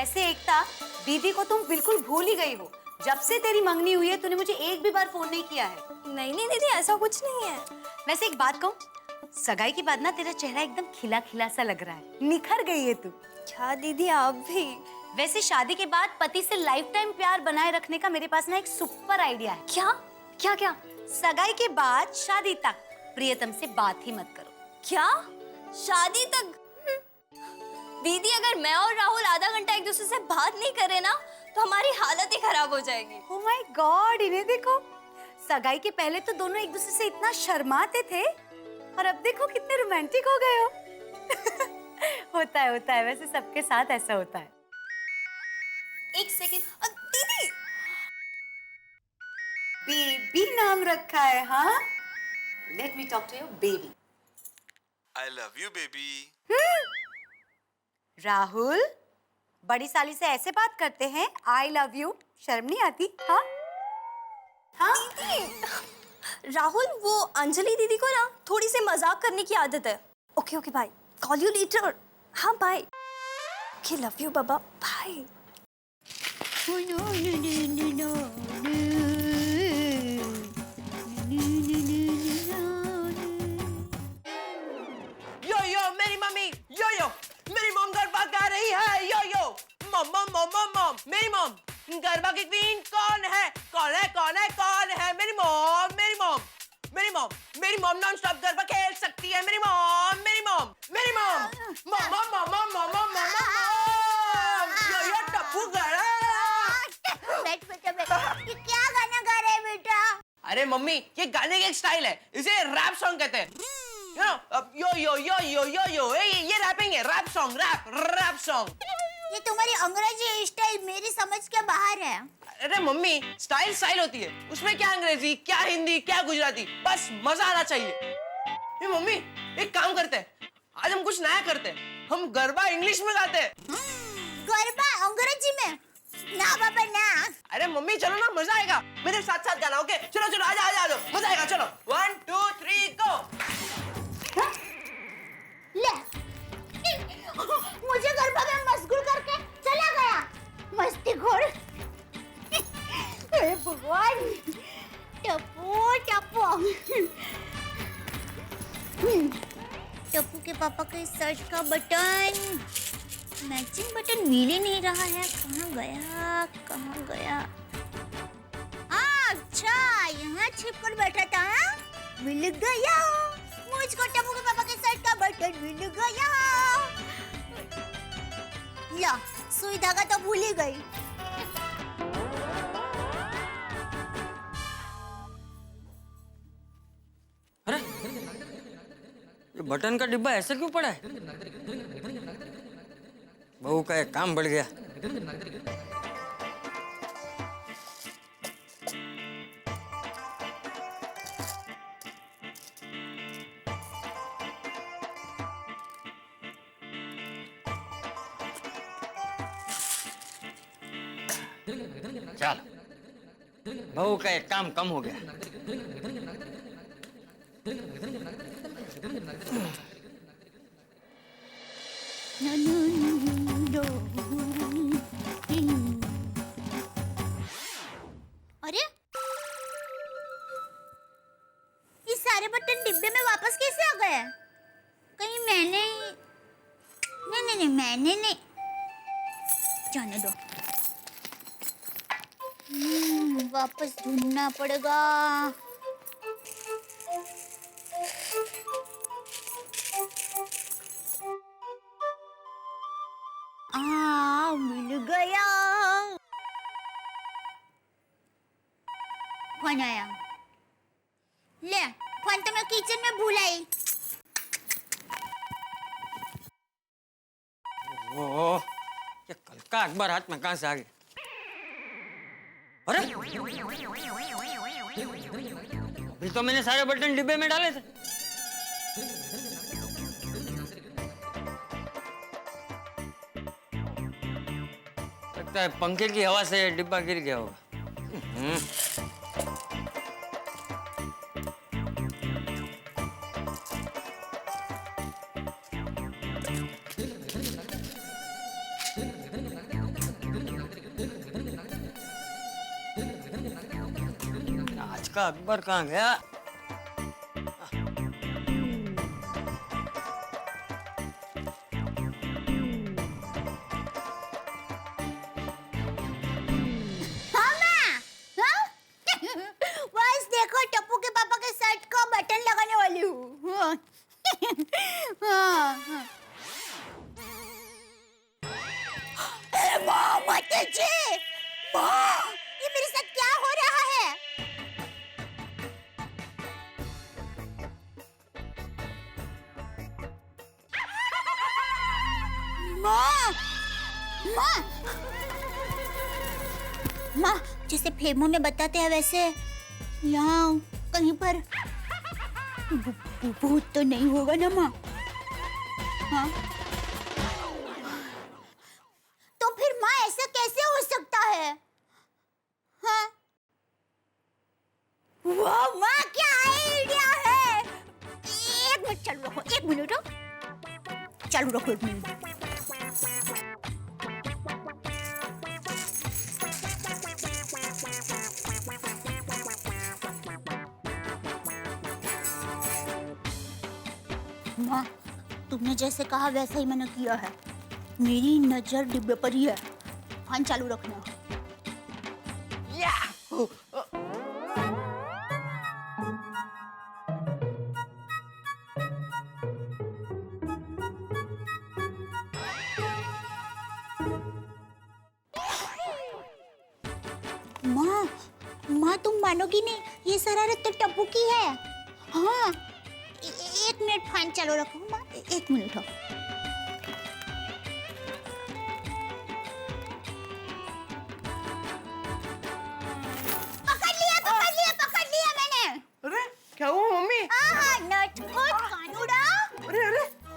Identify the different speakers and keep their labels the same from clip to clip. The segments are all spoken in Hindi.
Speaker 1: वैसे एकता, दीदी को तुम बिल्कुल भूल ही गई हो। जब से तेरी मंगनी हुई है तूने मुझे एक भी बार फोन नहीं किया है।
Speaker 2: नहीं नहीं दीदी, ऐसा कुछ नहीं है।
Speaker 1: वैसे एक बात कहूँ, सगाई के बाद ना तेरा चेहरा एकदम खिला खिला सा लग रहा है, निखर गई है तू।
Speaker 2: क्या दीदी आप भी।
Speaker 1: वैसे शादी के बाद पति से लाइफ टाइम प्यार बनाए रखने का मेरे पास ना एक सुपर आइडिया है।
Speaker 2: क्या क्या क्या?
Speaker 1: सगाई के बाद शादी तक प्रियतम से बात ही मत करो।
Speaker 2: क्या? शादी तक? दीदी अगर मैं और राहुल आधा घंटा एक दूसरे से बात नहीं करे ना तो हमारी हालत ही खराब हो जाएगी।
Speaker 1: ओह माय गॉड, इन्हें देखो, सगाई के पहले तो दोनों एक दूसरे से इतना शर्माते थे और अब देखो कितने रोमांटिक हो गए हो। होता है, वैसे सबके साथ ऐसा होता है।
Speaker 2: एक सेकंड, दीदी।
Speaker 1: बेबी नाम रखा है, हाँ? Let me talk to your baby.
Speaker 3: I love you, baby.
Speaker 1: Rahul, बड़ी साली से ऐसे बात करते हैं? आई लव यू, शर्म नहीं आती? हाँ हाँ
Speaker 2: दीदी, राहुल वो अंजलि दीदी को ना थोड़ी सी मजाक करने की आदत है। Okay okay bye, call you later. हाँ बाय। ओके लव यू बाबा, बाय।
Speaker 4: यो मेरी मम्मी, यो मेरी मॉम गरबा गा रही है। Yo mom mom mom mom mom, मेरी मॉम गरबा की क्वीन कौन है? कौन है? मेरी मॉम मेरी मॉम नॉन स्टॉप गरबा खेल सकती है। मेरी मॉम यो टप्पू गड़ा।
Speaker 5: ये क्या गाना गा रहे हैं बेटा?
Speaker 4: अरे मम्मी, ये गाने का एक स्टाइल है, इसे रैप सॉन्ग कहते हैं। यो ये रैपिंग है, रैप सॉन्ग।
Speaker 5: ये तुम्हारी अंग्रेजी स्टाइल मेरी समझ के बाहर है।
Speaker 4: अरे मम्मी, स्टाइल होती है, उसमें क्या अंग्रेजी, क्या हिंदी, क्या गुजराती, बस मजा आना चाहिए। ये मम्मी, एक काम करते हैं, आज हम कुछ नया करते हैं, हम गरबा इंग्लिश में गाते हैं।
Speaker 5: गरबा अंग्रेजी में? ना बाबा ना।
Speaker 4: अरे मम्मी चलो ना, मजा आएगा, मेरे साथ गाना। ओके चलो आ जाओ, मजा आएगा। चलो 1 2 3 गो।
Speaker 5: ले, मुझे गरबा में मशगूल करके चला गया, मस्तीखोर। अरे भगवान, टप्पू के पापा के सर्च का बटन, मैचिंग बटन मिल ही नहीं रहा है। कहाँ गया? अच्छा, यहाँ छिप कर बैठा था। मिल गया मुझको, टप्पू के पापा के सर्च का बटन मिल गया। ला, सुई धागा तो भूल ही गई।
Speaker 6: अरे ये बटन का डिब्बा ऐसे क्यों पड़ा है? बहू का एक काम बढ़ गया। चल, बहू का एक काम कम हो गया।
Speaker 5: अरे, ये सारे बटन डिब्बे में वापस कैसे आ गए? कहीं मैंने नहीं, मैंने नहीं। जाने दो, वापस ढूंढना पड़ेगा। मिल गया। फोन आया। ले, फोन तो मैं किचन में भूल आई।
Speaker 6: ओह, ये कल का अखबार हाथ में कहां से आ गया? अरे अभी तो मैंने सारे बटन डिब्बे में डाले थे। लगता है पंखे की हवा से डिब्बा गिर गया होगा। इसका अकबर कहाँ गया?
Speaker 5: बस देखो टप्पू के पापा के शर्ट का बटन लगाने वाली हूँ। ये मेरे साथ क्या हो रहा है? माँ, माँ, माँ, जैसे फिल्मों में बताते हैं वैसे यहाँ कहीं पर भूत तो नहीं होगा ना माँ? हाँ? तो फिर माँ ऐसा कैसे हो सकता है? हाँ? वाह माँ, क्या आइडिया है! एक मिनट चालू रखो, एक मिनट चालू रखो, एक मिनट। माँ, तुमने जैसे कहा वैसा ही मैंने किया है। मेरी नजर डिब्बे पर ही है। फैन चालू रखना।
Speaker 4: याहू!
Speaker 5: माँ, माँ तुम मानोगी नहीं, ये शरारत तो टप्पू की है। हाँ, एक मिनट फैन चालू रखो माँ, एक मिनट हो। पकड़ लिया मैंने।
Speaker 4: अरे क्या हुआ मम्मी?
Speaker 5: हाँ, नटखट कानूड़ा।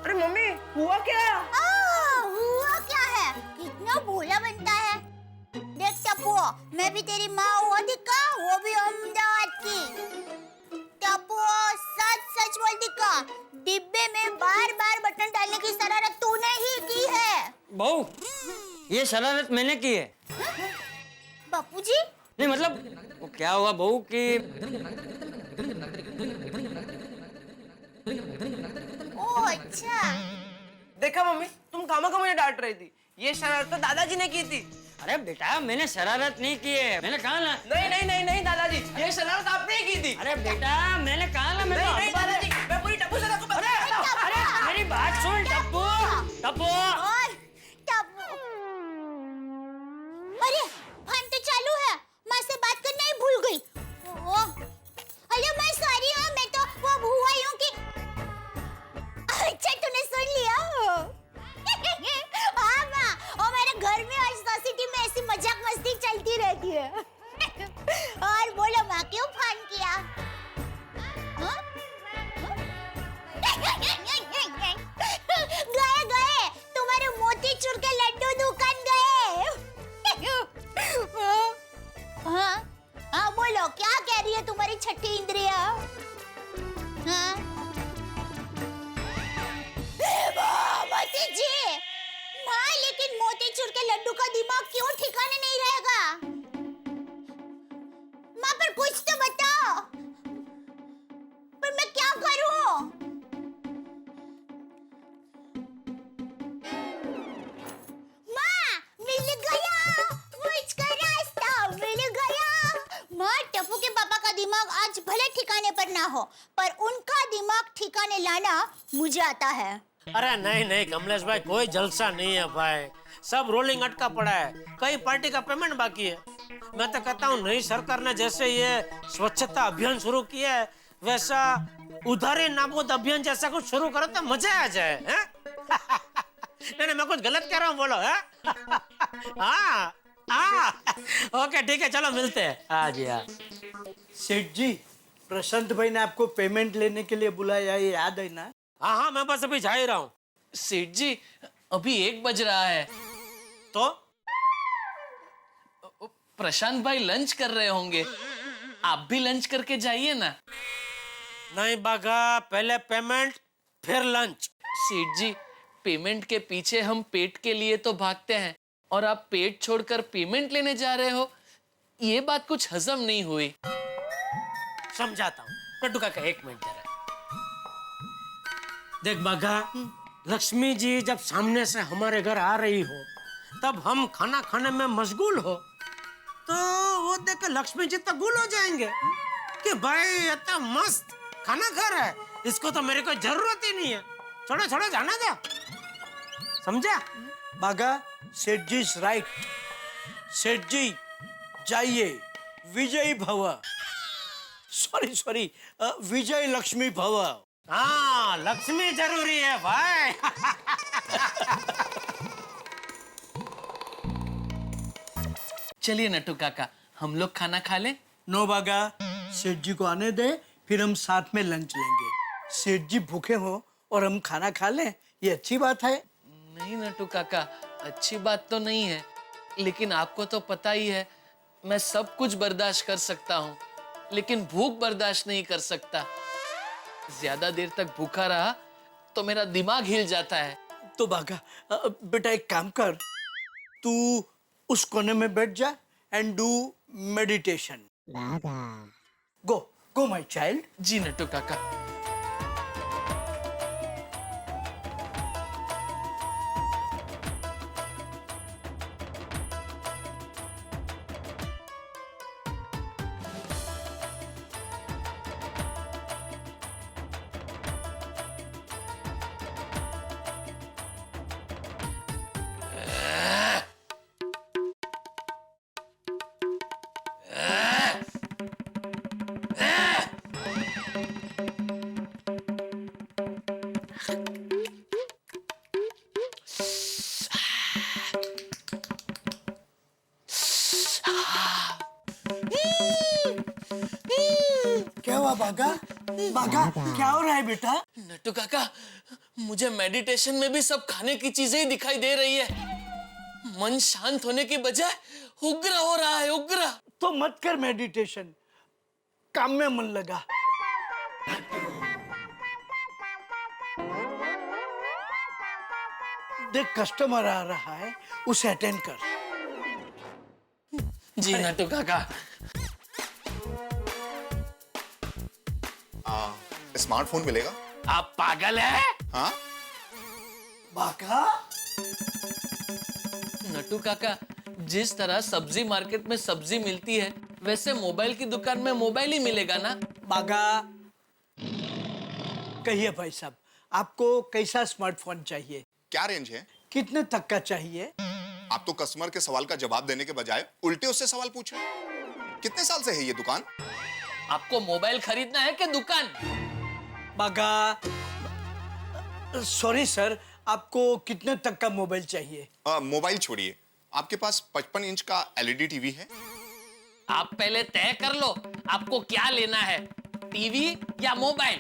Speaker 4: अरे मम्मी, हुआ क्या?
Speaker 5: हुआ क्या है? कितना भोला बनता है। देख टप्पू, मैं भी तेरी माँ हूँ अधिका, वो भी अहमदाबाद की। टप्पू, सच बोल दिक्का, डिब्बे में बार-बार बटन डालने की शरारत तूने ही की है।
Speaker 6: बहू, ये शरारत मैंने की है।
Speaker 5: बापूजी?
Speaker 6: नहीं मतलब वो क्या हुआ बहू कि
Speaker 5: ओह अच्छा।
Speaker 4: देखा मम्मी, तुम खामखा मुझे डांट रही थी। ये शरारत तो दादाजी ने की थी।
Speaker 6: अरे बेटा मैंने शरारत नहीं की है, मैंने कहा ना।
Speaker 4: नहीं दादाजी, ये शरारत आपने ही की थी।
Speaker 6: अरे बेटा मैंने कहा ना, मैं
Speaker 4: नहीं दादाजी, मैं पूरी टप्पू से आपको
Speaker 6: अरे मेरी बात सुन टप्पू। टप्पू
Speaker 5: और टप्पू, अरे फैन तो चालू है। माँ से बात करना ही भूल गई। हेलो मैं सॉरी हूँ, मैं तो वो भूआ ही हूँ कि अच्छा तूने सुन लिया। हाँ माँ, और मेरे घर में और सोसाइटी में ऐसी मजाक मस्ती चलती रहती है। और बोलो माँ क्यों फोन किया? हाँ? गए तुम्हारे मोतीचूर के लड्डू दुकान गए। हाँ हाँ बोलो क्या कह रही है तुम्हारी छठी इंद्रिया? हाँ मोती जी, माँ लेकिन मोतीचूर के लड्डू का दिमाग क्यों ठिकाने नहीं रहेगा? माँ पर कुछ तो बताओ, पर मैं क्या करूं? माँ मिल गया, मुझको रास्ता मिल गया। माँ टप्पू के पापा का दिमाग आज भले ठिकाने पर ना हो, पर उनका दिमाग ठिकाने लाना मुझे आता है।
Speaker 7: अरे नहीं कमलेश भाई, कोई जलसा नहीं है भाई। सब रोलिंग अटका पड़ा है, कई पार्टी का पेमेंट बाकी है। मैं तो कहता हूँ नई सरकार ने जैसे ये स्वच्छता अभियान शुरू किया है, वैसा उधारी नाबूद अभियान जैसा कुछ शुरू करो तो मजा आ जाए। हैं? नहीं मैं कुछ गलत कह रहा हूँ, बोलो। हाँ ओके ठीक है, चलो मिलते हैं। हाँ जी हाँ।
Speaker 8: सेठ जी, प्रशांत भाई ने आपको पेमेंट लेने के लिए बुलाया, ये याद है ना?
Speaker 7: हाँ मैं बस अभी जा ही रहा हूँ।
Speaker 9: सेठ जी अभी 1 बज रहा है,
Speaker 7: तो
Speaker 9: प्रशांत भाई लंच कर रहे होंगे, आप भी लंच करके जाइए ना।
Speaker 7: नहीं बागा, पहले पेमेंट फिर लंच।
Speaker 9: सेठ जी पेमेंट के पीछे हम पेट के लिए तो भागते हैं, और आप पेट छोड़कर पेमेंट लेने जा रहे हो, ये बात कुछ हजम नहीं हुई।
Speaker 7: समझाता हूँ। नट्टू काका एक मिनट जरा। देख बाघा, लक्ष्मी जी जब सामने से हमारे घर आ रही हो तब हम खाना खाने में मशगूल हो तो वो देख के लक्ष्मी जी तो गुल हो जाएंगे कि भाई इतना मस्त खाना खा रहा है, इसको तो मेरे को जरूरत ही नहीं है। छोड़ो छोड़ो, जाना दो। समझा?
Speaker 8: बागा, सेठ जी इज राइट। सेठ जी जाइए, विजयी भव। सॉरी, विजय लक्ष्मी भव।
Speaker 7: हाँ, लक्ष्मी जरूरी है भाई।
Speaker 9: चलिए नट्टू काका, हम लोग खाना खा लें।
Speaker 8: नो बागा, सेठ जी को आने दे, फिर हम साथ में लंच लेंगे। सेठ जी भूखे हो और हम खाना खा लें, ये अच्छी बात है।
Speaker 9: नहीं नट्टू काका, अच्छी बात तो नहीं है, लेकिन आपको तो पता ही है मैं सब कुछ बर्दाश्त कर सकता हूँ, लेकिन भूख बर्दाश्त नहीं कर सकता। ज्यादा देर तक भूखा रहा तो मेरा दिमाग हिल जाता है।
Speaker 8: तो बागा, बेटा एक काम कर, तू उस कोने में बैठ जा and do meditation. Go my child.
Speaker 9: जी नट्टू काका।
Speaker 8: क्या हुआ बागा? बागा, क्या हो रहा है बेटा?
Speaker 9: नट्टू काका, मुझे मेडिटेशन में भी सब खाने की चीजें ही दिखाई दे रही है। मन शांत होने की बजाय उग्र हो रहा है, उग्र।
Speaker 8: तो मत कर मेडिटेशन, काम में मन लगा। देख कस्टमर आ रहा है, उसे अटेंड कर।
Speaker 9: जी नट्टू काका।
Speaker 10: स्मार्टफोन मिलेगा?
Speaker 9: आप पागल हैं?
Speaker 10: हाँ?
Speaker 8: बागा,
Speaker 9: नट्टू काका, जिस तरह सब्जी मार्केट में सब्जी मिलती है वैसे मोबाइल की दुकान में मोबाइल ही मिलेगा ना?
Speaker 8: बागा, कहिए भाई साहब, आपको कैसा स्मार्टफोन चाहिए?
Speaker 10: क्या रेंज है?
Speaker 8: कितने तक का चाहिए?
Speaker 10: आप तो कस्टमर के सवाल का जवाब देने के बजाय उल्टे उससे सवाल पूछ रहे हैं। कितने साल से है ये दुकान?
Speaker 9: आपको मोबाइल खरीदना है कि दुकान?
Speaker 8: बागा, सॉरी सर, आपको कितने तक का मोबाइल चाहिए?
Speaker 10: मोबाइल छोड़िए, आपके पास 55 इंच का एलईडी टीवी है?
Speaker 9: आप पहले तय कर लो आपको क्या लेना है, टीवी या मोबाइल?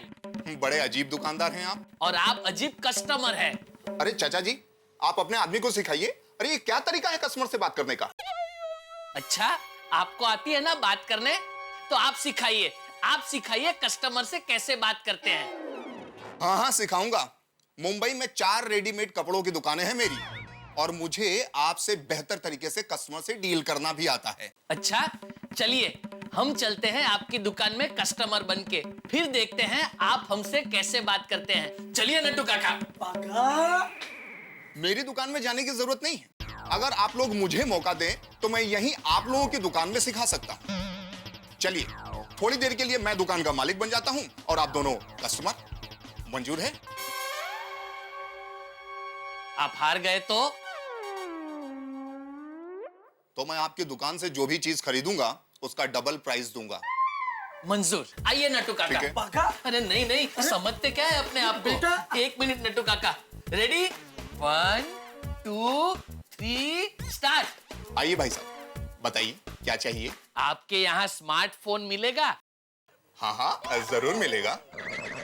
Speaker 10: बड़े अजीब दुकानदार हैं आप।
Speaker 9: और आप अजीब कस्टमर हैं।
Speaker 10: अरे चाचा जी, आप अपने आदमी को सिखाइए। अरे ये क्या तरीका है कस्टमर से बात करने का?
Speaker 9: अच्छा, आपको आती है ना बात करने, तो आप सिखाइए। आप सिखाइए कस्टमर से कैसे बात करते हैं।
Speaker 10: हाँ सिखाऊंगा। मुंबई में 4 रेडीमेड कपड़ों की दुकानें हैं मेरी, और मुझे आपसे बेहतर तरीके से कस्टमर से डील करना भी आता है।
Speaker 9: अच्छा, चलिए हम चलते हैं आपकी दुकान में कस्टमर बनके, फिर देखते हैं आप हमसे कैसे बात करते हैं। चलिए नट्टू काका।
Speaker 8: बागा,
Speaker 10: मेरी दुकान में जाने की जरूरत नहीं है। अगर आप लोग मुझे मौका दें तो मैं यहीं आप लोगों की दुकान में सिखा सकता हूं। चलिए, थोड़ी देर के लिए मैं दुकान का मालिक बन जाता हूं और आप दोनों कस्टमर। मंजूर है?
Speaker 9: आप हार गए
Speaker 10: तो मैं आपकी दुकान से जो भी चीज खरीदूंगा उसका डबल प्राइस दूंगा।
Speaker 9: मंजूर। आइए नट्टू काका।
Speaker 10: ठीक है।
Speaker 8: बागा,
Speaker 9: अरे नहीं नहीं, समझते क्या है अपने आप को?
Speaker 8: बेटा।
Speaker 9: एक मिनट नट्टू काका। रेडी? 1 2 3 स्टार्ट।
Speaker 10: आइए भाई साहब, बताइए क्या चाहिए?
Speaker 9: आपके यहाँ स्मार्टफोन मिलेगा?
Speaker 10: हाँ जरूर मिलेगा।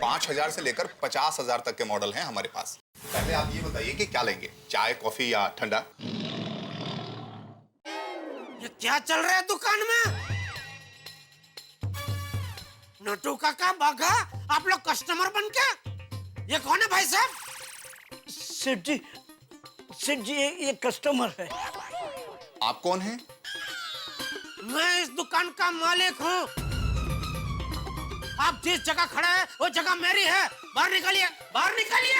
Speaker 10: 5,000 से लेकर 50,000 तक के मॉडल हैं हमारे पास। पहले आप ये बताइए कि क्या लेंगे, चाय, कॉफी या ठंडा?
Speaker 7: ये क्या चल रहा है दुकान में? नट्टू काका, बाघा, आप लोग कस्टमर बन के? ये कौन है भाई साहब?
Speaker 8: सेठ जी ये कस्टमर है।
Speaker 10: आप कौन हैं?
Speaker 7: मैं इस दुकान का मालिक हूँ। आप जिस जगह खड़े हैं वो जगह मेरी है। बाहर निकलिए, बाहर निकलिए।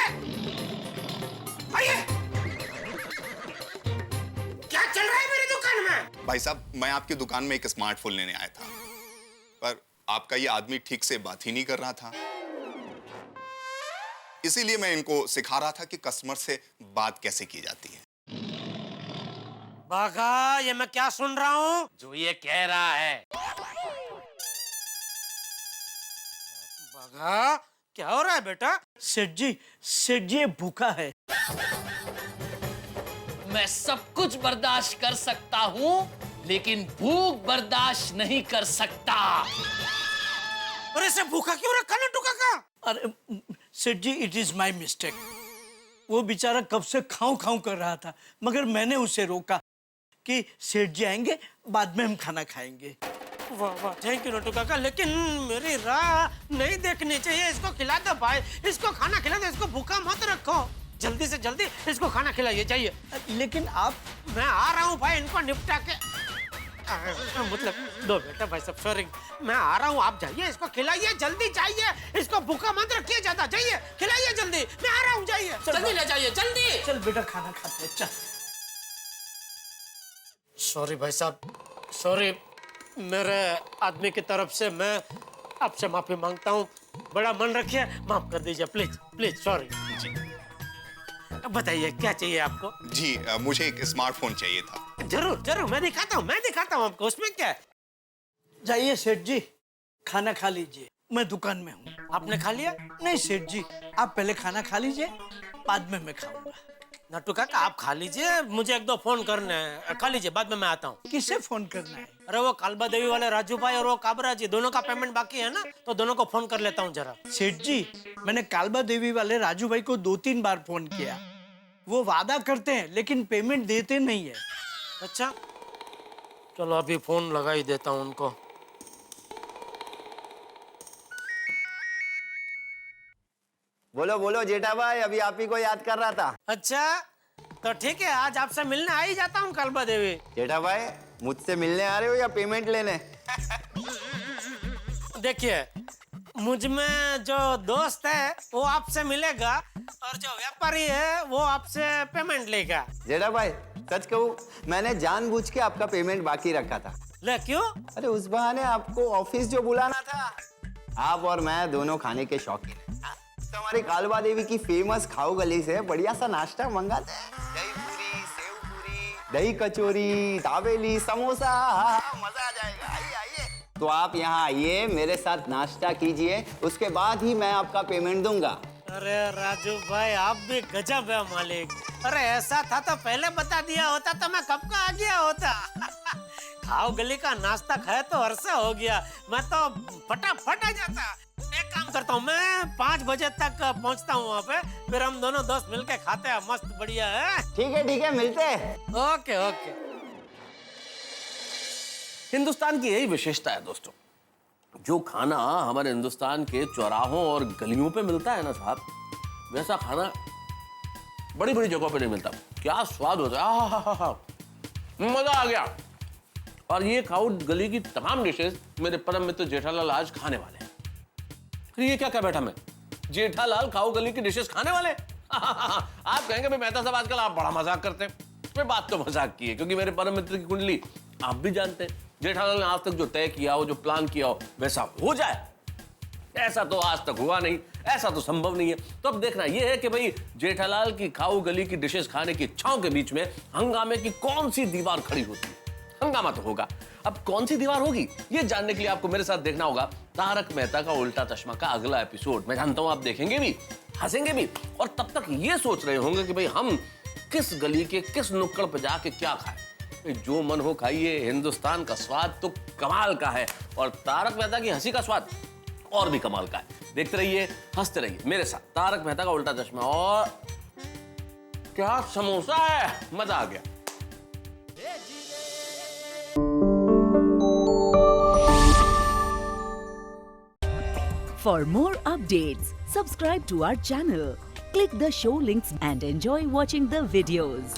Speaker 7: आइए। क्या चल रहा है मेरी दुकान में?
Speaker 10: भाई साहब, मैं आपकी दुकान में एक स्मार्टफोन लेने आया था, पर आपका ये आदमी ठीक से बात ही नहीं कर रहा था। इसीलिए मैं इनको सिखा रहा था कि कस्टमर से बात कैसे की जाती है।
Speaker 7: बाघा, ये मैं क्या सुन रहा हूँ?
Speaker 9: जो ये कह रहा है।
Speaker 7: बाघा, क्या हो रहा है बेटा?
Speaker 8: सेठ जी ये भूखा है।
Speaker 9: मैं सब कुछ बर्दाश्त कर सकता हूँ, लेकिन भूख बर्दाश्त नहीं कर सकता।
Speaker 7: और इसे भूखा क्यों रखा नट्टू काका?
Speaker 8: अरे सेठ जी, इट इज माई मिस्टेक। वो बेचारा कब से खाऊं खाऊं कर रहा था, मगर मैंने उसे रोका कि सेठ जी आएंगे, बाद में हम खाना खाएंगे।
Speaker 7: वाह वाह, थैंक यू नट्टू काका, लेकिन मेरी राह नहीं देखनी चाहिए। इसको खिला दो भाई, इसको खाना खिला दो, इसको भूखा मत रखो। जल्दी से जल्दी इसको खाना खिलाइए, चाहिए।
Speaker 8: लेकिन आप।
Speaker 7: मैं आ रहा हूँ भाई, इनको निपटा के। मतलब दो बेटा भाई सब, सॉरी, मैं आ रहा हूँ, आप जाइए, इसको खिलाइए, जल्दी जाइए, इसको भूखा मत रखिए ज्यादा, जाइए खिलाइए जल्दी, मैं आ रहा हूँ, जाइए जल्दी ले जाइए, जल्दी।
Speaker 8: चल बेटा, खाना खाते हैं, चल।
Speaker 7: सॉरी भाई साहब, सॉरी, मेरे आदमी की तरफ से मैं आपसे माफी मांगता हूँ। बड़ा मन रखिए, माफ कर दीजिए प्लीज प्लीज, सॉरी। बताइए क्या चाहिए आपको?
Speaker 10: जी, मुझे एक स्मार्टफोन चाहिए था।
Speaker 7: जरूर जरूर, मैं दिखाता हूँ आपको, उसमें क्या है।
Speaker 8: जाइए सेठ जी, खाना खा लीजिए, मैं दुकान में हूँ।
Speaker 7: आपने खा लिया?
Speaker 8: नहीं सेठ जी, आप पहले खाना खा लीजिए, बाद में मैं खाऊंगा।
Speaker 7: नट्टू काका, आप खा लीजिए, मुझे एक दो फोन करने हैं, खा लीजिए, बाद में मैं आता हूँ।
Speaker 8: किसे फोन करना है?
Speaker 7: अरे वो कालबा देवी वाले राजू भाई और वो काबरा जी, दोनों का पेमेंट बाकी है ना, तो दोनों को फोन कर लेता हूँ जरा।
Speaker 8: सेठ जी, मैंने कालबा देवी वाले राजू भाई को 2-3 बार फोन किया। वो वादा करते हैं लेकिन पेमेंट देते नहीं है।
Speaker 7: अच्छा, चलो अभी फोन लगा ही देता हूँ उनको।
Speaker 11: बोलो बोलो जेठा भाई, अभी आप ही को याद कर रहा था।
Speaker 7: अच्छा, तो ठीक है, आज आपसे मिलने आ ही जाता हूँ कालबा देवी।
Speaker 11: जेठा भाई, मुझसे मिलने आ रहे हो या पेमेंट लेने?
Speaker 7: देखिए, मुझ में जो दोस्त है वो आपसे मिलेगा और जो व्यापारी है वो आपसे पेमेंट लेगा।
Speaker 11: जेठा भाई, सच कहूँ, मैंने जानबूझ के आपका पेमेंट बाकी रखा था।
Speaker 7: ले क्यों?
Speaker 11: अरे उस बहाने आपको ऑफिस जो बुलाना था, आप और मैं दोनों खाने के शौकीन हैं। तो हमारी कालबा देवी की फेमस खाओ गली से बढ़िया सा नाश्ता मंगाते हैं। दही पूरी, सेव पूरी, दही कचौरी, दाबेली, समोसा, मजा आ जाएगा। आइए आइए। तो आप यहाँ आइए, मेरे साथ नाश्ता कीजिए, उसके बाद ही मैं आपका पेमेंट दूंगा।
Speaker 7: अरे राजू भाई, आप भी गजब है मालिक। अरे ऐसा था तो पहले बता दिया होता तो मैं कब का आ गया होता। खाओ गली का नाश्ता खाए तो अरसा हो गया, मैं तो फटाफट आ जाता। एक काम करता हूँ, मैं 5 बजे तक पहुँचता हूँ वहाँ पे, फिर हम दोनों दोस्त मिलके खाते हैं, मस्त बढ़िया है।
Speaker 11: ठीक है, मिलते हैं।
Speaker 7: Okay okay.
Speaker 12: हिंदुस्तान की यही विशेषता है दोस्तों, जो खाना हमारे हिंदुस्तान के चौराहों और गलियों पे मिलता है ना साहब, वैसा खाना बड़ी बड़ी जगहों पे नहीं मिलता। क्या स्वाद होता है, मजा आ गया। और ये खाओ गली की तमाम डिशेस मेरे परम मित्र जेठालाल आज खाने वाले हैं। ये क्या क्या बैठा मैं, जेठालाल खाओ गली की डिशेस खाने वाले? आप कहेंगे भाई मेहता साहब आजकल आप बड़ा मजाक करते हैं। मैं बात तो मजाक की है, क्योंकि मेरे परम मित्र की कुंडली आप भी जानते हैं। जेठालाल ने आज तक जो तय किया हो, जो प्लान किया हो, वैसा हो जाए, ऐसा तो आज तक हुआ नहीं, ऐसा तो संभव नहीं है। तो अब देखना यह है कि भाई जेठालाल की खाओ गली की डिशेस खाने की इच्छाओं के बीच में हंगामे की कौन सी दीवार खड़ी होती है। हंगामा तो होगा, अब कौन सी दीवार होगी ये जानने के लिए आपको मेरे साथ देखना होगा तारक मेहता का उल्टा चश्मा का अगला एपिसोड। मैं जानता हूं आप देखेंगे भी, हंसेंगे भी, और तब तक ये सोच रहे होंगे कि भाई हम किस गली के किस नुक्कड़ पे जाके क्या खाएं। जो मन हो खाइए, हिंदुस्तान का स्वाद तो कमाल का है, और तारक मेहता की हंसी का स्वाद और भी कमाल का है। देखते रहिए, हंसते रहिए मेरे साथ तारक मेहता का उल्टा चश्मा। और क्या समोसा है, मजा आ गया।
Speaker 13: For more updates, subscribe to our channel, click the show links and enjoy watching the videos.